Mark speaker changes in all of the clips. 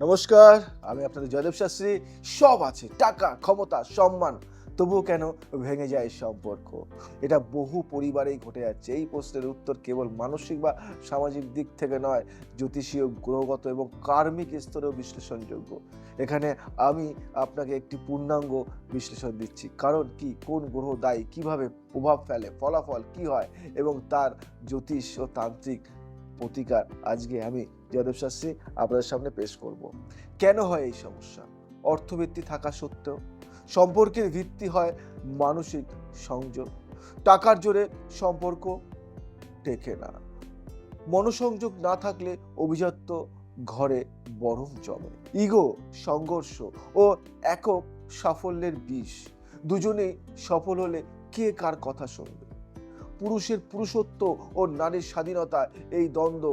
Speaker 1: নমস্কার, আমি আপনাদের জয়দেব শাস্ত্রী। সব আছে, টাকা, ক্ষমতা, সম্মান, তবুও কেন ভেঙে যায় সম্পর্ক? এটা বহু পরিবারেই ঘটে যাচ্ছে। এই প্রশ্নের উত্তর কেবল মানসিক বা সামাজিক দিক থেকে নয়, জ্যোতিষীয়, গ্রহগত এবং কার্মিক স্তরেও বিশ্লেষণযোগ্য। এখানে আমি আপনাকে একটি পূর্ণাঙ্গ বিশ্লেষণ দিচ্ছি। কারণ কি, কোন গ্রহ দায়ী, কিভাবে প্রভাব ফেলে, ফলাফল কি হয় এবং তার জ্যোতিষ ও তান্ত্রিক প্রতিকার আজকে আমি জয়দেব শাস্ত্রী আপনাদের সামনে পেশ করব। কেন হয় এই সমস্যা? অর্থভিত্তি থাকা সত্ত্বেও সম্পর্কের ভিত্তি হয় মানসিক সংযোগ। টাকার জোরে সম্পর্ক টেকে না। মনোসংযোগ না থাকলে অভিজাত্য ঘরে বরং জমে। ইগো, সংঘর্ষ ও একক সাফল্যের বিষ। দুজনেই সফল হলে কে কার কথা শুনবে? পুরুষের পুরুষত্ব ও নারীর স্বাধীনতা এই দ্বন্দ্ব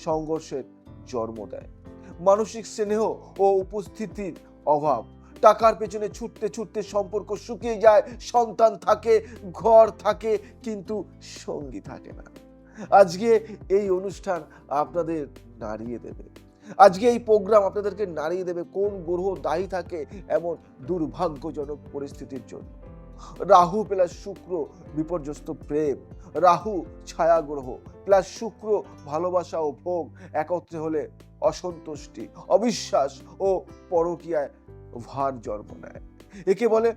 Speaker 1: সংঘর্ষের জন্ম দেয়। মানসিক স্নেহ ও উপস্থিতির অভাব। টাকার পেছনে ছুটতে ছুটতে সম্পর্ক শুকিয়ে যায়, সন্তান থাকে, ঘর থাকে, কিন্তু সঙ্গী থাকে না। আজকে এই অনুষ্ঠান আপনাদের নাড়িয়ে দেবে। আজকে এই প্রোগ্রাম আপনাদেরকে নাড়িয়ে দেবে কোন গ্রহ দায়ী থাকে এমন দুর্ভাগ্যজনক পরিস্থিতির জন্য। রাহু প্লাস শুক্র বিপর্যস্ত প্রেম, রাহু ছায়া গ্রহ প্লাস শুক্র ভালোবাসা ও ভোগ একত্রে হলে অসন্তুষ্টি, অবিশ্বাস ও পরকীয়ায় ভার জন্ম নেয়। একে বলে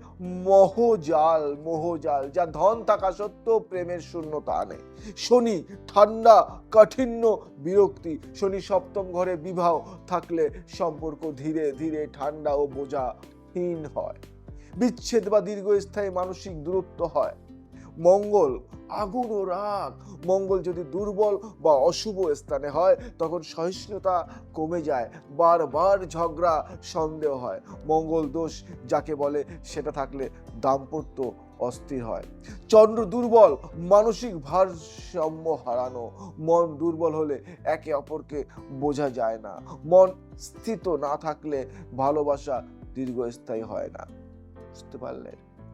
Speaker 1: মোহজাল। মোহজাল যা ধন থাকা সত্ত্বেও প্রেমের শূন্যতা আনে। শনি ঠান্ডা, কাঠিন্য, বিরক্তি। শনি সপ্তম ঘরে বিবাহ থাকলে সম্পর্ক ধীরে ধীরে ঠান্ডা ও বোঝাহীন হয়। বিচ্ছেদ বা দীর্ঘস্থায়ী মানসিক দূরত্ব হয়। মঙ্গল আগুন ও রাগ। মঙ্গল যদি দুর্বল বা অশুভ স্থানে হয় তখন সহিষ্ণুতা কমে যায়, বারবার ঝগড়া, সন্দেহ হয়। মঙ্গল দোষ যাকে বলে সেটা থাকলে দাম্পত্য অস্থির হয়। চন্দ্র দুর্বল, মানসিক ভারসাম্য হারানো। মন দুর্বল হলে একে অপরকে বোঝা যায় না। মন স্থিত না থাকলে ভালোবাসা দীর্ঘস্থায়ী হয় না। বুঝতে পারলে?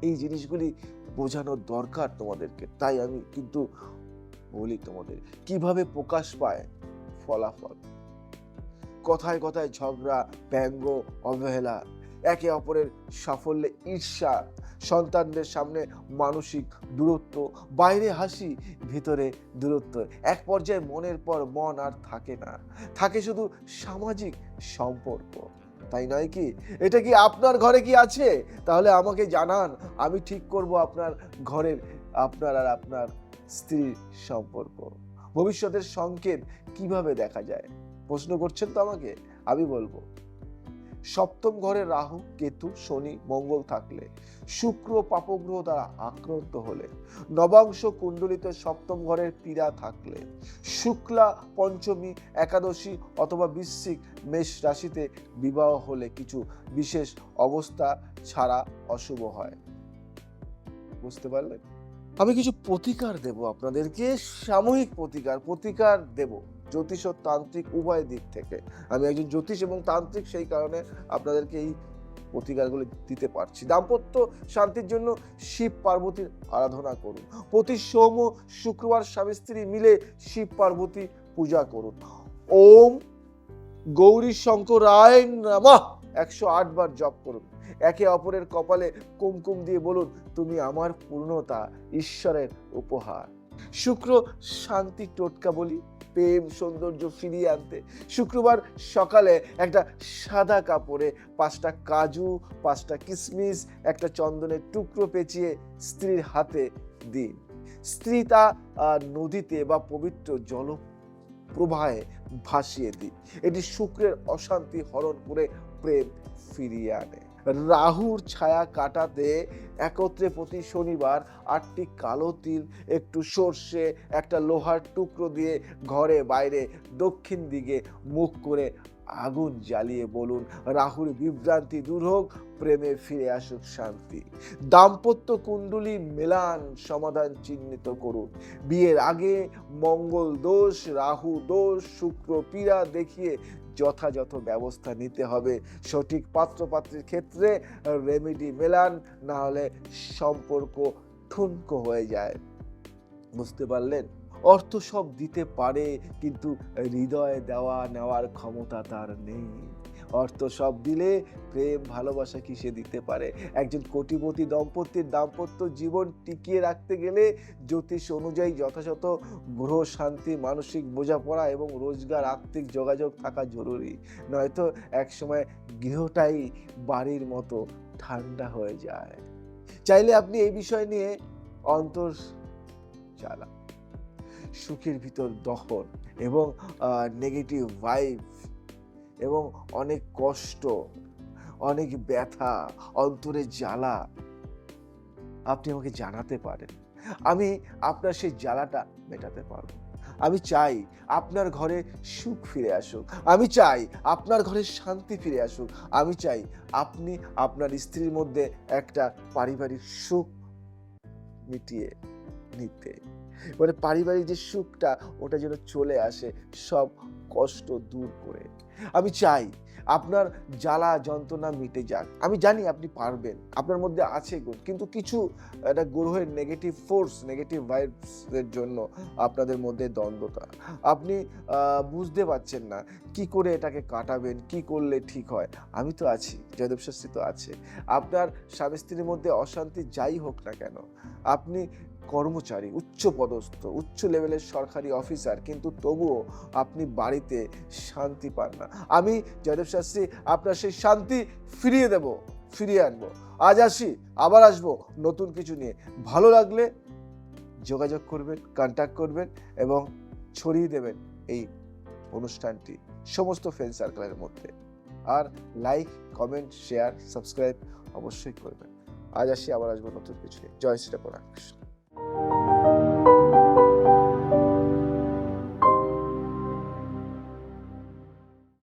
Speaker 1: এই জিনিসগুলি বোঝানোর দরকার তোমাদেরকে। তাই আমি কিন্তু বলি তোমাদের কিভাবে প্রকাশ পায় ফলাফল। কথায় কথায় ঝগড়া, ব্যঙ্গ, অবহেলা, একে অপরের সাফল্যে ঈর্ষা, সন্তানদের সামনে মানসিক দূরত্ব, বাইরে হাসি, ভিতরে দূরত্ব। এক পর্যায়ে মনের পর মন আর থাকে না, থাকে শুধু সামাজিক সম্পর্ক। তাই নয় কি? এটা কি আপনার ঘরে কি আছে? তাহলে আমাকে জানান, আমি ঠিক করব আপনার ঘরের, আপনার আর আপনার স্ত্রীর সম্পর্ক। ভবিষ্যতের সংকেত কিভাবে দেখা যায়? প্রশ্ন করছেন তো আমাকে, আমি বলবো। সপ্তম ঘরে রাহু, কেতু, শনি, মঙ্গল থাকলে, শুক্র পাপগ্রহ দ্বারা আক্রান্ত হলে, নবাংশ কুণ্ডলিতে সপ্তম ঘরের পীড়া থাকলে, শুক্লা পঞ্চমী, একাদশী অথবা বৃশ্চিক, মেষ রাশিতে বিবাহ হলে কিছু বিশেষ অবস্থা ছাড়া অশুভ হয়। বুঝতে পারলেন? আমি কিছু প্রতিকার দেব আপনাদেরকে, সাময়িক প্রতিকার দেব জ্যোতিষ ও তান্ত্রিক উভয় দিক থেকে। আমি একজন জ্যোতিষ এবং তান্ত্রিক, সেই কারণে আপনাদেরকে এই প্রতিকারগুলি দিতে পারছি। দাম্পত্য শান্তির জন্য শিব পার্বতীর আরাধনা করুন। প্রতি সোম ও শুক্রবার স্বামী স্ত্রী মিলে শিব পার্বতী পূজা করুন। ওম গৌরী শঙ্করায় নমঃ 108 বার জপ করুন। একে অপরের কপালে কুমকুম দিয়ে বলুন, তুমি আমার পূর্ণতা, ঈশ্বরের উপহার। শুক্র শান্তি টোটকা বলি, প্রেম সৌন্দর্য ফিরিয়ে আনতে। শুক্রবার সকালে একটা সাদা কাপড়ে 5টা কাজু, 5টা কিশমিশ, একটা চন্দনের টুকরো পেঁচিয়ে স্ত্রীর হাতে দিন। স্ত্রী তা নদীতে বা পবিত্র জল প্রবাহে ভাসিয়ে দিই। এটি শুক্রের অশান্তি হরণ করে প্রেম ফিরিয়ে আনে। রাহুর ছায়া কাটাতে একত্রে প্রতি শনিবার 8টি কালো তিল, একটু সর্ষে, একটা লোহার টুকরো দিয়ে ঘরে বাইরে দক্ষিণ দিকে মুখ করে আগুন জ্বালিয়ে বলুন, রাহুর বিভ্রান্তি দূর হোক, প্রেমে ফিরে আসুক শান্তি। দাম্পত্য কুণ্ডলী মেলান সমাধান চিহ্নিত করুন। বিয়ের আগে মঙ্গল দোষ, রাহু দোষ, শুক্র পীড়া দেখিয়ে যথাযথ ব্যবস্থা নিতে হবে। সঠিক পাত্রপাত্রীর ক্ষেত্রে রেমেডি মেলান, না হলে সম্পর্ক ঠুনকো হয়ে যায়। বুঝতে পারলেন? অর্থ সব দিতে পারে, কিন্তু হৃদয়ে দেওয়া নেওয়ার ক্ষমতা তার নেই। অর্থ সব দিলে প্রেম ভালোবাসা কি সে দিতে পারে? একজন কোটিপতি দম্পতির দাম্পত্য জীবন টিকিয়ে রাখতে গেলে জ্যোতিষ অনুযায়ী যথাযথ গ্রহ শান্তি, মানসিক বোঝাপড়া এবং রোজগার, আর্থিক যোগাযোগ থাকা জরুরি। নয়তো একসময় গৃহটাই বাড়ির মতো ঠান্ডা হয়ে যায়। চাইলে আপনি এই বিষয় নিয়ে অন্তর জ্বালা, সুখের ভিতর দহন এবং নেগেটিভ ভাইব এবং অনেক কষ্ট, অনেক ব্যথা, অন্তরের জ্বালা আপনি আমাকে জানাতে পারেন। আমি আপনার সেই জ্বালাটা মেটাতে পারবো। আমি চাই আপনার ঘরে সুখ ফিরে আসুক। আমি চাই আপনার ঘরে শান্তি ফিরে আসুক। আমি চাই আপনি আপনার স্ত্রীর মধ্যে একটা পারিবারিক সুখ মিটিয়ে নিতে, মানে পারিবারিক যে সুখটা ওটা যেন চলে আসে সব কষ্ট দূর করে। আমি চাই আপনার জ্বালা যন্ত্রণা মিটে যাক। আমি জানি আপনি পারবেন, আপনার মধ্যে আছে গুণ, কিন্তু কিছু একটা গ্রহের নেগেটিভ ফোর্স, নেগেটিভ ভাইবস এর জন্য আপনাদের মধ্যে দ্বন্দ্বতা। আপনি বুঝতে পারছেন না কি করে এটাকে কাটাবেন, কি করলে ঠিক হয়। আমি তো আছি, জয়দেব শাস্ত্রী তো আছে। আপনার স্বামী স্ত্রীর মধ্যে অশান্তি যাই হোক না কেন, আপনি কর্মচারী, উচ্চ পদস্থ, উচ্চ লেভেলের সরকারি অফিসার, কিন্তু তবুও আপনি বাড়িতে শান্তি পান না। আমি জয়দেব শাস্ত্রী আপনার সেই শান্তি ফিরিয়ে আনবো। আজ আসি, আবার আসবো নতুন কিছু নিয়ে। ভালো লাগলে যোগাযোগ করবেন, কন্ট্যাক্ট করবেন এবং ছড়িয়ে দেবেন এই অনুষ্ঠানটি সমস্ত ফ্রেন্ড সার্কেলের মধ্যে। আর লাইক, কমেন্ট, শেয়ার, সাবস্ক্রাইব অবশ্যই করবেন। আজ আসি, আবার আসবো নতুন কিছু নিয়ে। জয় শ্রী রাম কৃষ্ণ।